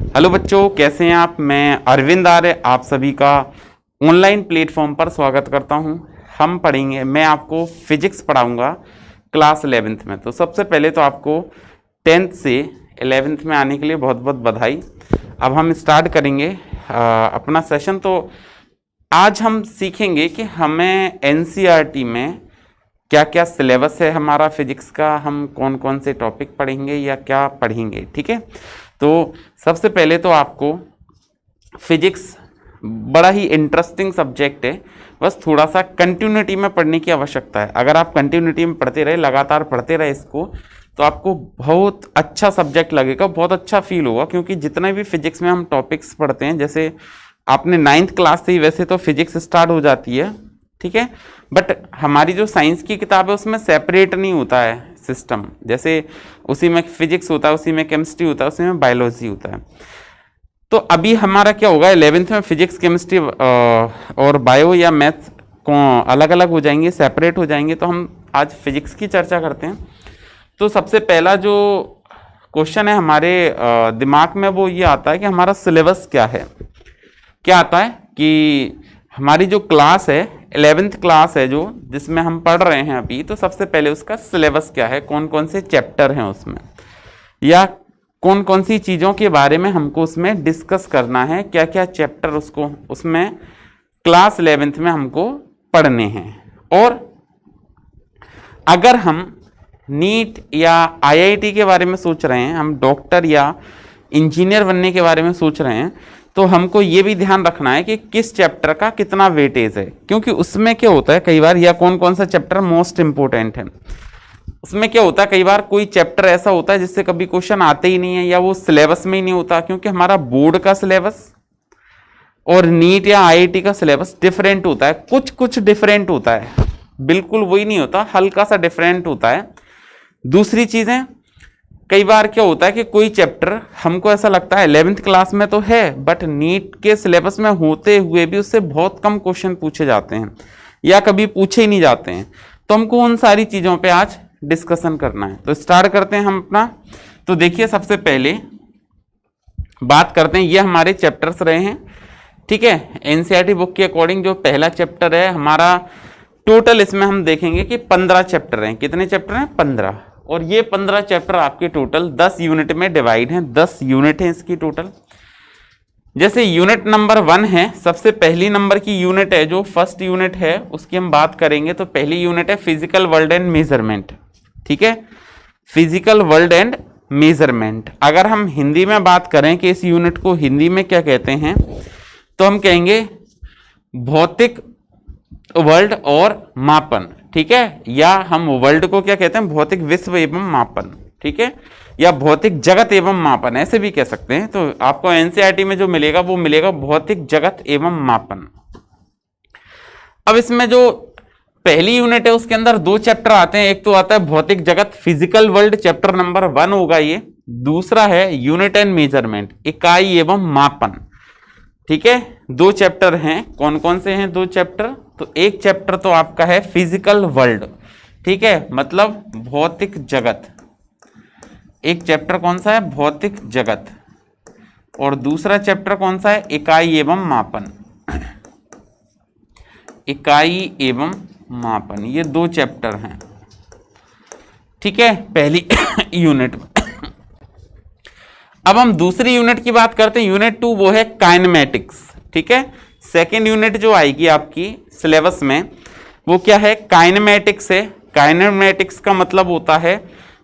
Hello बच्चों, कैसे हैं आप। मैं अरविंद आर्य आप सभी का ऑनलाइन प्लेटफॉर्म पर स्वागत करता हूं। हम पढ़ेंगे, मैं आपको फिजिक्स पढ़ाऊंगा क्लास 11th में। तो सबसे पहले तो आपको 10th से 11th में आने के लिए बहुत बहुत बधाई। अब हम स्टार्ट करेंगे अपना सेशन। तो आज हम सीखेंगे कि हमें एनसीईआरटी में क्या क्या सिलेबस है हमारा फिजिक्स का, हम कौन कौन से टॉपिक पढ़ेंगे या क्या पढ़ेंगे। ठीक है, तो सबसे पहले तो आपको फिजिक्स बड़ा ही इंटरेस्टिंग सब्जेक्ट है, बस थोड़ा सा कंटिन्यूटी में पढ़ने की आवश्यकता है। अगर आप कंटिन्यूटी में पढ़ते रहे, लगातार पढ़ते रहे इसको, तो आपको बहुत अच्छा सब्जेक्ट लगेगा, बहुत अच्छा फील होगा। क्योंकि जितने भी फिजिक्स में हम टॉपिक्स पढ़ते हैं, जैसे आपने 9th क्लास से ही वैसे तो फिजिक्स स्टार्ट हो जाती है, ठीक है, बट हमारी जो साइंस की किताब है उसमें सेपरेट नहीं होता है सिस्टम। जैसे उसी में फिजिक्स होता है, उसी में केमिस्ट्री होता है, उसी में बायोलॉजी होता है। तो अभी हमारा क्या होगा, 11th में फिजिक्स, केमिस्ट्री और बायो या मैथ्स को अलग अलग हो जाएंगे, सेपरेट हो जाएंगे। तो हम आज फिजिक्स की चर्चा करते हैं। तो सबसे पहला जो क्वेश्चन है हमारे दिमाग में वो ये आता है कि हमारा सिलेबस क्या है। क्या आता है कि हमारी जो क्लास है 11th क्लास है जो जिसमें हम पढ़ रहे हैं अभी, तो सबसे पहले उसका सिलेबस क्या है, कौन कौन से चैप्टर हैं उसमें, या कौन कौन सी चीज़ों के बारे में हमको उसमें डिस्कस करना है, क्या क्या चैप्टर उसको उसमें क्लास 11th में हमको पढ़ने हैं। और अगर हम नीट या आईआईटी के बारे में सोच रहे हैं, हम डॉक्टर या इंजीनियर बनने के बारे में सोच रहे हैं, तो हमको ये भी ध्यान रखना है कि किस चैप्टर का कितना वेटेज है। क्योंकि उसमें क्या होता है कई बार, या कौन कौन सा चैप्टर मोस्ट इंपोर्टेंट है। उसमें क्या होता है कई बार कोई चैप्टर ऐसा होता है जिससे कभी क्वेश्चन आते ही नहीं है, या वो सिलेबस में ही नहीं होता। क्योंकि हमारा बोर्ड का सिलेबस और नीट या आईआईटी का सिलेबस डिफरेंट होता है, कुछ कुछ डिफरेंट होता है, बिल्कुल वही नहीं होता, हल्का सा डिफरेंट होता है। दूसरी चीजें, कई बार क्या होता है कि कोई चैप्टर हमको ऐसा लगता है 11th क्लास में तो है, बट नीट के सिलेबस में होते हुए भी उससे बहुत कम क्वेश्चन पूछे जाते हैं या कभी पूछे ही नहीं जाते हैं। तो हमको उन सारी चीज़ों पे आज डिस्कशन करना है। तो स्टार्ट करते हैं हम अपना। तो देखिए, सबसे पहले बात करते हैं, ये हमारे चैप्टर्स रहे हैं, ठीक है। एनसीईआरटी बुक के अकॉर्डिंग जो पहला चैप्टर है हमारा, टोटल इसमें हम देखेंगे कि 15 चैप्टर हैं। कितने चैप्टर हैं? 15। और ये 15 चैप्टर आपके टोटल 10 यूनिट में डिवाइड हैं, 10 यूनिट हैं इसकी टोटल। जैसे यूनिट नंबर 1 है, सबसे पहली नंबर की यूनिट है, जो फर्स्ट यूनिट है उसकी हम बात करेंगे। तो पहली यूनिट है फिजिकल वर्ल्ड एंड मेजरमेंट, ठीक है, फिजिकल वर्ल्ड एंड मेजरमेंट। अगर हम हिंदी में बात करें कि इस यूनिट को हिंदी में क्या कहते हैं, तो हम कहेंगे भौतिक वर्ल्ड और मापन, ठीक है, या हम वर्ल्ड को क्या कहते हैं, भौतिक विश्व एवं मापन, ठीक है, या भौतिक जगत एवं मापन, ऐसे भी कह सकते हैं। तो आपको एनसीईआरटी में जो मिलेगा वो मिलेगा भौतिक जगत एवं मापन। अब इसमें जो पहली यूनिट है उसके अंदर 2 चैप्टर आते हैं। एक तो आता है भौतिक जगत, फिजिकल वर्ल्ड, चैप्टर नंबर 1 होगा ये। दूसरा है यूनिट एंड मेजरमेंट, इकाई एवं मापन, ठीक है। 2 चैप्टर हैं। कौन कौन से हैं 2 चैप्टर? तो एक चैप्टर तो आपका है फिजिकल वर्ल्ड, ठीक है, मतलब भौतिक जगत। एक चैप्टर कौन सा है? भौतिक जगत। और दूसरा चैप्टर कौन सा है? इकाई एवं मापन, इकाई एवं मापन। ये 2 चैप्टर हैं, ठीक है, पहली यूनिट में। अब हम दूसरी यूनिट की बात करते हैं, यूनिट 2, वो है काइनेमेटिक्स, ठीक है। सेकेंड यूनिट जो आएगी आपकी सिलेबस में वो क्या है? काइनेमेटिक्स है। काइनेमेटिक्स का मतलब होता है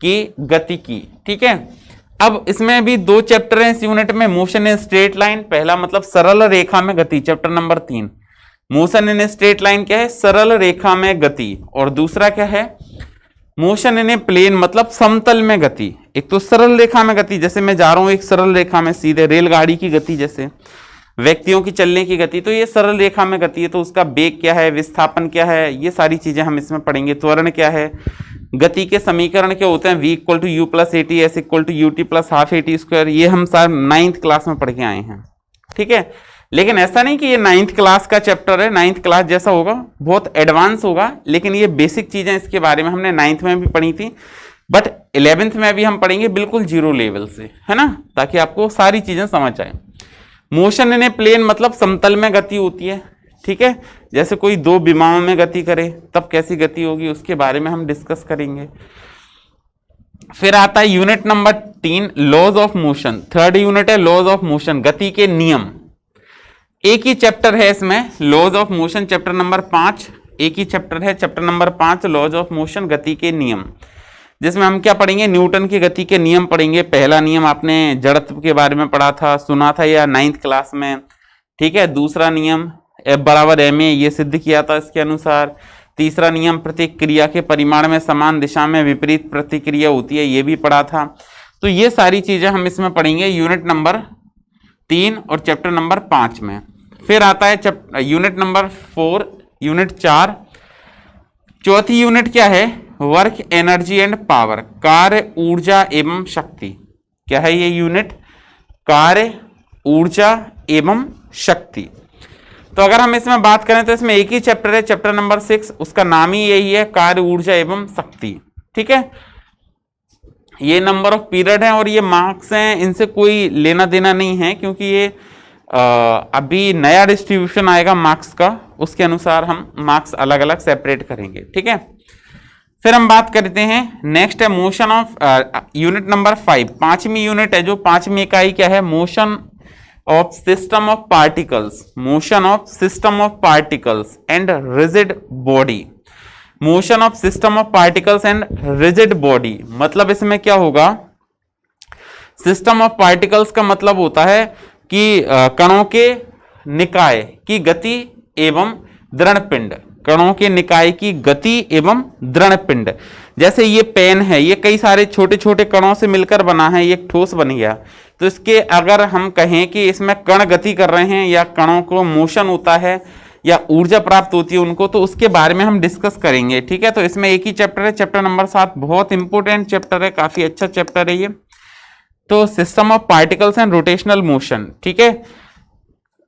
कि गतिकी, ठीक है। अब इसमें भी 2 चैप्टर हैं इस यूनिट में, मोशन इन स्ट्रेट लाइन, पहला मतलब सरल रेखा में गति, chapter number 3। Motion in straight line क्या है? सरल रेखा में गति। और दूसरा क्या है? मोशन इन ए प्लेन, मतलब समतल में गति। एक तो सरल रेखा में गति, जैसे मैं जा रहा हूं एक सरल रेखा में सीधे, रेलगाड़ी की गति जैसे, व्यक्तियों की चलने की गति, तो ये सरल रेखा में गति है। तो उसका वेग क्या है, विस्थापन क्या है, ये सारी चीजें हम इसमें पढ़ेंगे। त्वरण क्या है, गति के समीकरण क्या होते हैं, v = u + at, s = ut + ½ at², ये हम सारे 9th क्लास में पढ़ के आए हैं, ठीक है। लेकिन ऐसा नहीं कि ये 9th क्लास का चैप्टर है, 9th क्लास जैसा होगा, बहुत एडवांस होगा, लेकिन ये बेसिक चीजें इसके बारे में हमने 9th में भी पढ़ी थी। बट 11th में भी हम पढ़ेंगे बिल्कुल जीरो लेवल से, है ना, ताकि आपको सारी चीजें समझ आए। मोशन इन ए प्लेन मतलब समतल में गति होती है, ठीक है। जैसे कोई दो विमानों में गति करे तब कैसी गति होगी, उसके बारे में हम डिस्कस करेंगे। फिर आता है unit number 3, laws of motion. Third unit है लॉज ऑफ मोशन, गति के नियम। एक ही चैप्टर है इसमें, laws of motion, chapter number 5, एक ही चैप्टर है, chapter number 5 laws of motion, गति के नियम, जिसमें हम क्या पढ़ेंगे, न्यूटन की गति के नियम पढ़ेंगे। पहला नियम आपने जड़त्व के बारे में पढ़ा था, सुना था या 9th क्लास में, ठीक है। दूसरा नियम F बराबर ma, ये सिद्ध किया था इसके अनुसार। तीसरा नियम प्रतिक्रिया के परिमाण में समान दिशा में विपरीत प्रतिक्रिया होती है, ये भी पढ़ा था। तो ये सारी चीजें हम इसमें पढ़ेंगे यूनिट नंबर 3 और चैप्टर नंबर 5 में। फिर आता है यूनिट नंबर 4, यूनिट 4। चौथी यूनिट क्या है, वर्क एनर्जी एंड पावर, कार्य ऊर्जा एवं शक्ति। क्या है ये यूनिट, कार्य ऊर्जा एवं शक्ति। तो अगर हम इसमें बात करें तो इसमें एक ही चैप्टर है, चैप्टर नंबर 6, उसका नाम ही यही है, कार्य ऊर्जा एवं शक्ति, ठीक है। ये नंबर ऑफ पीरियड है और ये मार्क्स हैं, इनसे कोई लेना देना नहीं है, क्योंकि ये अभी नया डिस्ट्रीब्यूशन आएगा मार्क्स का, उसके अनुसार हम मार्क्स अलग अलग सेपरेट करेंगे, ठीक है। फिर हम बात करते हैं, नेक्स्ट है मोशन ऑफ यूनिट नंबर 5, 5वीं यूनिट है, जो 5वीं इकाई क्या है, motion of system of particles, motion of system of particles and rigid body. Motion of system of particles and rigid body मतलब इसमें क्या होगा, सिस्टम ऑफ पार्टिकल्स का मतलब होता है कि कणों के निकाय की गति एवं दृढ़ पिंड, कणों के निकाय की गति एवं दृढ़ पिंड। जैसे ये पेन है, ये कई सारे छोटे छोटे कणों से मिलकर बना है, ये एक ठोस बन गया। तो इसके अगर हम कहें कि इसमें कण गति कर रहे हैं या कणों को मोशन होता है या ऊर्जा प्राप्त होती है उनको, तो उसके बारे में हम डिस्कस करेंगे, ठीक है। तो इसमें एक ही चैप्टर है, चैप्टर नंबर 7, बहुत इंपॉर्टेंट चैप्टर है, काफी अच्छा चैप्टर है ये। तो system of particles and rotational motion, ठीक है,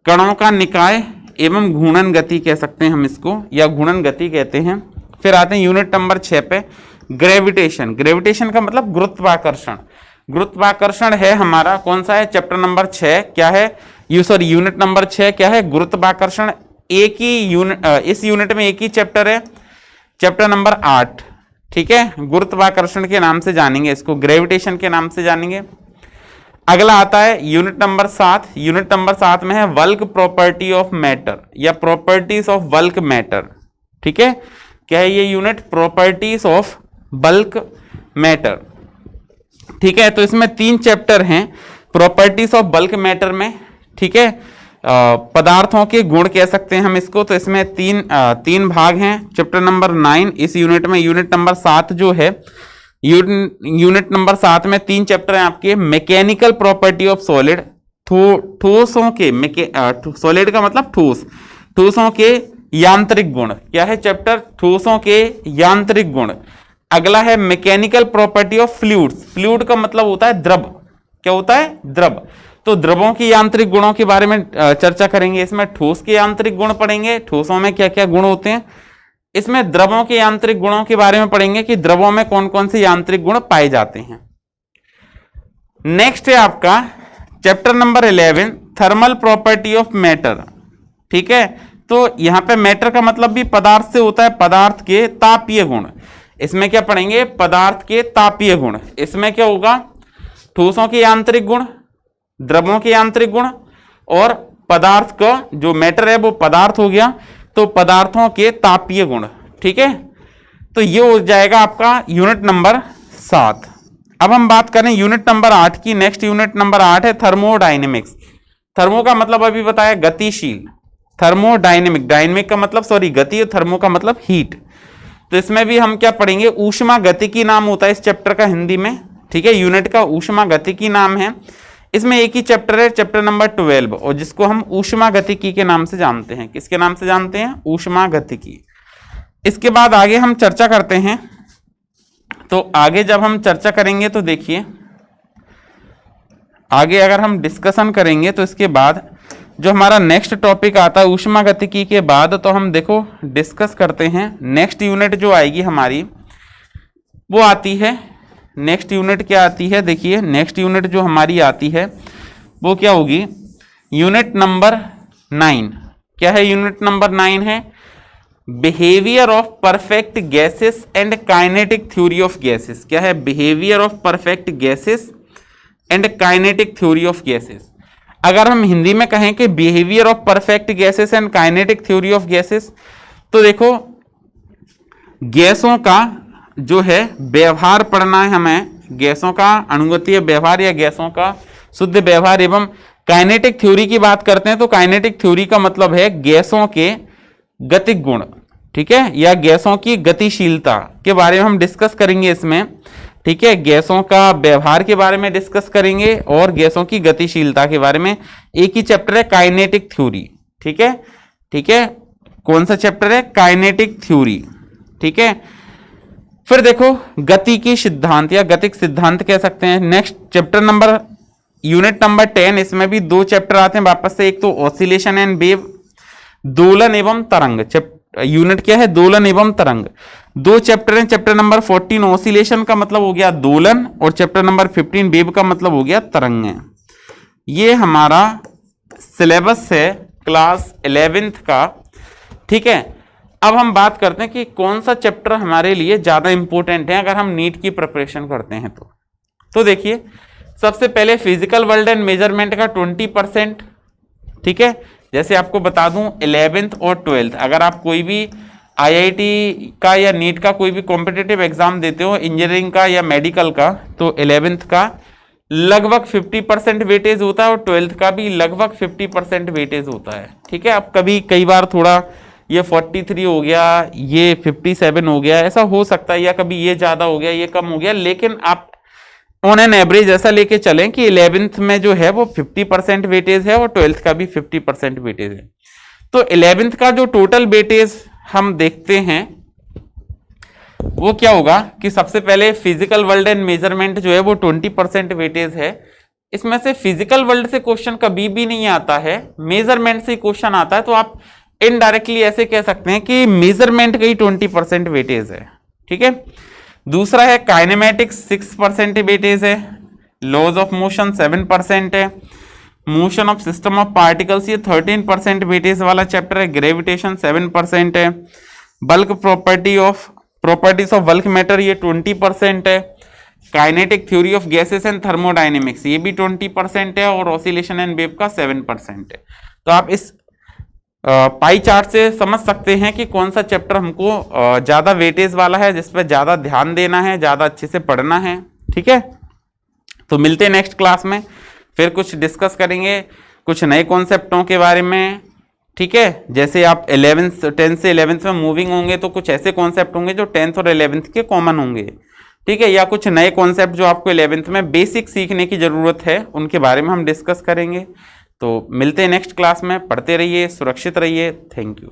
कणों का निकाय एवं घूर्णन गति कह सकते हैं हम इसको, या घूर्णन गति कहते हैं। फिर आते हैं यूनिट नंबर 6 पे, ग्रेविटेशन। ग्रेविटेशन का मतलब गुरुत्वाकर्षण। गुरुत्वाकर्षण है हमारा कौन सा है, चैप्टर नंबर 6 क्या है, यूनिट नंबर 6 क्या है, गुरुत्वाकर्षण। एक ही यूनिट, इस यूनिट में एक ही चैप्टर है, चैप्टर नंबर 8, ठीक है। गुरुत्वाकर्षण के नाम से जानेंगे इसको, ग्रेविटेशन के नाम से जानेंगे। अगला आता है यूनिट नंबर 7, यूनिट नंबर 7 में है बल्क प्रॉपर्टी ऑफ मैटर या प्रॉपर्टीज ऑफ बल्क मैटर, ठीक है। क्या है ये unit, properties of bulk matter, ठीक है। तो इसमें 3 चैप्टर हैं प्रॉपर्टीज ऑफ बल्क मैटर में, ठीक है। पदार्थों के गुण कह सकते हैं हम इसको। तो इसमें तीन भाग हैं, चैप्टर नंबर 9 इस यूनिट में। यूनिट नंबर 7 जो है, यूनिट नंबर 7 में 3 चैप्टर हैं आपके, मैकेनिकल प्रॉपर्टी ऑफ सॉलिड, ठोसों के, सॉलिड का मतलब ठोस, ठोसों के यांत्रिक गुण। क्या है चैप्टर, ठोसों के यांत्रिक गुण। अगला है mechanical property of fluids, fluid का मतलब होता है द्रव, क्या होता है, द्रव। तो द्रवों के यांत्रिक गुणों के बारे में चर्चा करेंगे। इसमें ठोस के यांत्रिक गुण पढ़ेंगे, ठोसों में क्या क्या गुण होते हैं। इसमें द्रवों के यांत्रिक गुणों के बारे में पढ़ेंगे कि द्रवों में कौन कौन से यांत्रिक गुण पाए जाते हैं। नेक्स्ट है आपका chapter number 11, thermal property of matter, ठीक है। तो यहां पे मैटर का मतलब भी पदार्थ से होता है, पदार्थ के तापीय गुण। इसमें क्या पढ़ेंगे, पदार्थ के तापीय गुण। इसमें क्या होगा, ठोसों के यांत्रिक गुण, द्रवों के यांत्रिक गुण और पदार्थ का, जो मैटर है वो पदार्थ हो गया, तो पदार्थों के तापीय गुण, ठीक है। तो ये हो जाएगा आपका यूनिट नंबर 7। अब हम बात करें यूनिट नंबर 8 की। नेक्स्ट यूनिट नंबर 8 है थर्मोडायनेमिक्स। थर्मो का मतलब अभी बताया गतिशील, थर्मोडायनेमिक, डायनेमिक का मतलब सॉरी गति, और थर्मो का मतलब हीट। तो इसमें भी हम क्या पढ़ेंगे, ऊष्मा गतिकी नाम होता है इस चैप्टर का हिंदी में, ठीक है। यूनिट का ऊष्मा गतिकी नाम है। इसमें एक ही चैप्टर है, चैप्टर नंबर 12, और जिसको हम ऊष्मा गतिकी के नाम से जानते हैं। किसके नाम से जानते हैं, ऊष्मा गतिकी। इसके बाद आगे हम चर्चा करते हैं। तो आगे जब हम चर्चा करेंगे तो देखिए, आगे अगर हम डिस्कशन करेंगे तो इसके बाद जो हमारा नेक्स्ट टॉपिक आता है ऊष्मा गतिकी के बाद, तो हम देखो डिस्कस करते हैं। नेक्स्ट यूनिट जो आएगी हमारी वो आती है नेक्स्ट यूनिट क्या आती है, देखिए नेक्स्ट यूनिट जो हमारी आती है वो क्या होगी, यूनिट नंबर 9। क्या है यूनिट नंबर 9 है, behaviour of perfect gases and kinetic theory of gases. क्या है, behaviour of perfect gases and kinetic theory of gases. अगर हम हिंदी में कहें कि behaviour of perfect gases and kinetic theory of gases, तो देखो गैसों का जो है व्यवहार पढ़ना है हमें, गैसों का अणुगतीय व्यवहार या गैसों का शुद्ध व्यवहार एवं काइनेटिक थ्योरी की बात करते हैं तो काइनेटिक थ्योरी का मतलब है गैसों के गतिक गुण, ठीक है, या गैसों की गतिशीलता के बारे में हम डिस्कस करेंगे इसमें, ठीक है। गैसों का व्यवहार के बारे में डिस्कस करेंगे और गैसों की गतिशीलता के बारे में। एक ही चैप्टर है काइनेटिक थ्योरी, ठीक है, ठीक है। कौन सा चैप्टर है, काइनेटिक थ्योरी, ठीक है। फिर देखो गति की सिद्धांत या गतिक सिद्धांत कह सकते हैं। Next chapter number unit number 10, इसमें भी 2 चैप्टर आते हैं वापस से, एक तो ऑसिलेशन एंड वेव, दोलन एवं तरंग। यूनिट क्या है, दोलन एवं तरंग। 2 चैप्टर हैं, चैप्टर नंबर 14 ऑसिलेशन का मतलब हो गया दोलन और चैप्टर नंबर 15 वेव का मतलब हो गया तरंग। ये हमारा सिलेबस है क्लास 11th का, ठीक है। अब हम बात करते हैं कि कौन सा चैप्टर हमारे लिए ज्यादा इंपॉर्टेंट है अगर हम नीट की प्रिपरेशन करते हैं तो देखिए सबसे पहले फिजिकल वर्ल्ड एंड मेजरमेंट का 20%, ठीक है। जैसे आपको बता दूं 11th और 12th, अगर आप कोई भी आईआईटी का या नीट का कोई भी कॉम्पिटिटिव एग्जाम देते हो, इंजीनियरिंग का या मेडिकल का, तो 11th का लगभग 50% वेटेज होता है और 12th का भी लगभग 50% वेटेज होता है, ठीक है। अब कभी कई बार थोड़ा ये 43 हो गया, ये 57 हो गया, ऐसा हो सकता है, या कभी ये ज्यादा हो गया, ये कम हो गया, लेकिन आप ऑन एन एवरेज ऐसा लेके चलें कि 11th में जो है वो 50% वेटेज है और 12th का भी 50% वेटेज है। तो 11th का जो टोटल वेटेज हम देखते हैं वो क्या होगा कि सबसे पहले फिजिकल वर्ल्ड एंड मेजरमेंट जो है वो 20% वेटेज है। इसमें से फिजिकल वर्ल्ड से क्वेश्चन कभी भी नहीं आता है, मेजरमेंट से क्वेश्चन आता है, तो आप इनडायरेक्टली ऐसे कह सकते हैं कि मेजरमेंट का ही 20% वेटेज है, ठीक है। दूसरा है काइनेमेटिक्स, 6% वेटेज है। लॉज ऑफ मोशन 7% है। Motion of system of particles ये 13% वेटेज वाला चैप्टर है। ग्रेविटेशन 7% है। Bulk properties of bulk matter ये 20% है। Kinetic theory of gases and thermodynamics ये भी 20% है और ऑसिलेशन एंड वेव का 7% है। तो आप इस पाई चार्ट से समझ सकते हैं कि कौन सा चैप्टर हमको ज्यादा वेटेज वाला है, जिस पर ज्यादा ध्यान देना है, ज्यादा अच्छे से पढ़ना है, ठीक है। तो मिलते हैं नेक्स्ट क्लास में, फिर कुछ डिस्कस करेंगे कुछ नए कॉन्सेप्टों के बारे में, ठीक है। जैसे आप 10th से 11th में मूविंग होंगे तो कुछ ऐसे कॉन्सेप्ट होंगे जो 10th और 11th के कॉमन होंगे, ठीक है, या कुछ नए कॉन्सेप्ट जो आपको 11th में बेसिक सीखने की जरूरत है उनके बारे में हम डिस्कस करेंगे। तो मिलते हैं नेक्स्ट क्लास में, पढ़ते रहिए, सुरक्षित रहिए, थैंक यू।